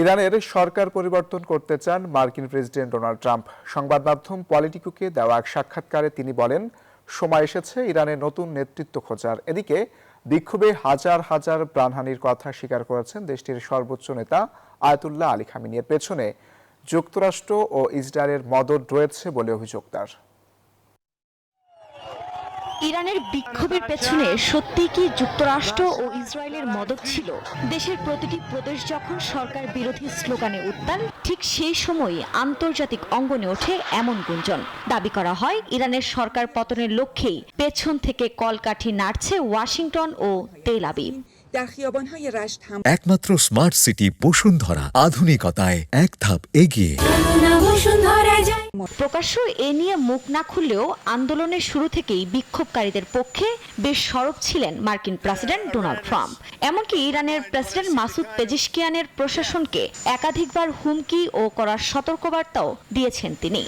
ইরানের সরকার পরিবর্তন করতে চান মার্কিন প্রেসিডেন্ট ডোনাল্ড ট্রাম্প। সংবাদ মাধ্যম পলিটিকোকে দেওয়া এক সাক্ষাৎকারে তিনি বলেন, সময় এসেছে ইরানের নতুন নেতৃত্ব খোঁজার। এদিকে বিক্ষোভে হাজার হাজার প্রাণহানির কথা স্বীকার করেছেন দেশটির সর্বোচ্চ নেতা আয়াতুল্লাহ আলী খামেনি। এর পেছনে যুক্তরাষ্ট্র ও ইসরায়েলের মদদ রয়েছে বলে অভিযোগ তার। ইরানের বিক্ষোভের পেছনে সত্যিই কি যুক্তরাষ্ট্র ও ইসরায়েলের মদদ ছিল? দেশের প্রতিটি প্রদেশ যখন সরকার বিরোধী স্লোগানে উত্তাল, ঠিক সেই সময়ই আন্তর্জাতিক অঙ্গনে ওঠে এমন গুঞ্জন। দাবি করা হয় ইরানের সরকার পতনের লক্ষ্যেই পেছন থেকে কলকাঠি নাড়ছে ওয়াশিংটন ও তেল আবিব। একমাত্র স্মার্ট সিটি বসুন্ধরা, আধুনিকতায় এক ধাপ এগিয়ে। প্রকাশ্য এ নিয়ে মুখ না খুললেও আন্দোলনের শুরু থেকেই বিক্ষোভকারীদের পক্ষে বেশ সরব ছিলেন মার্কিন প্রেসিডেন্ট ডোনাল্ড ট্রাম্প। এমনকি ইরানের প্রেসিডেন্ট মাসুদ পেজিশকিয়ানের প্রশাসনকে একাধিকবার হুমকি ও করার সতর্কবার্তাও দিয়েছেন তিনি।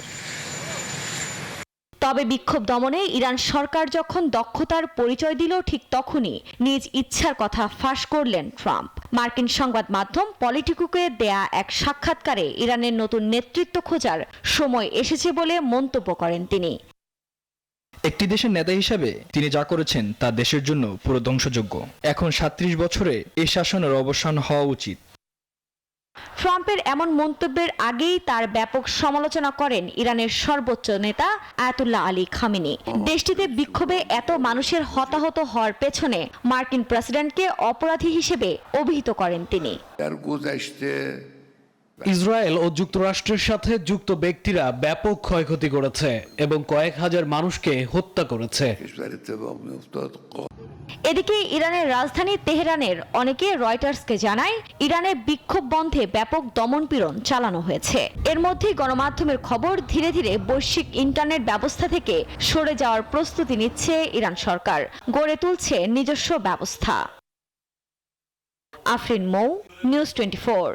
তবে বিক্ষোভ দমনে ইরান সরকার যখন দক্ষতার পরিচয় দিল, ঠিক তখনই নিজ ইচ্ছার কথা ফাঁস করলেন ট্রাম্প। মার্কিন সংবাদ মাধ্যম পলিটিকোকে দেয়া এক সাক্ষাৎকারে ইরানের নতুন নেতৃত্ব খোঁজার সময় এসেছে বলে মন্তব্য করেন তিনি। একটি দেশের নেতা হিসেবে তিনি যা করেছেন তা দেশের জন্য পুরো ধ্বংসযোগ্য। এখন ৩৭ বছরে এই শাসনের অবসান হওয়া উচিত। ট্রাম্পের এমন মন্তব্যের আগেই তার ব্যাপক সমালোচনা করেন ইরানের সর্বোচ্চ নেতা আয়াতুল্লাহ আলী খামেনি। দেশটিতে বিক্ষোভে এত মানুষের হতাহত হওয়ার পেছনে মার্কিন প্রেসিডেন্টকে অপরাধী হিসেবে অভিহিত করেন তিনি। ইসরায়েল ও যুক্তরাষ্ট্রের সাথে যুক্ত ব্যক্তিরা ব্যাপক ক্ষয়ক্ষতি করেছে এবং কয়েক হাজার মানুষকে হত্যা করেছে। এদিকে ইরানের রাজধানী তেহরানের অনেকে রয়টার্সকে জানায় ইরানে বিক্ষোভ বন্ধে ব্যাপক দমনপীড়ন চালানো হয়েছে। এর মধ্যেই গণমাধ্যমের খবর, ধীরে ধীরে বৈশ্বিক ইন্টারনেট ব্যবস্থা থেকে সরে যাওয়ার প্রস্তুতি নিচ্ছে ইরান সরকার, গড়ে তুলছে নিজস্ব ব্যবস্থা। আফরিন মৌ, নিউজ 24।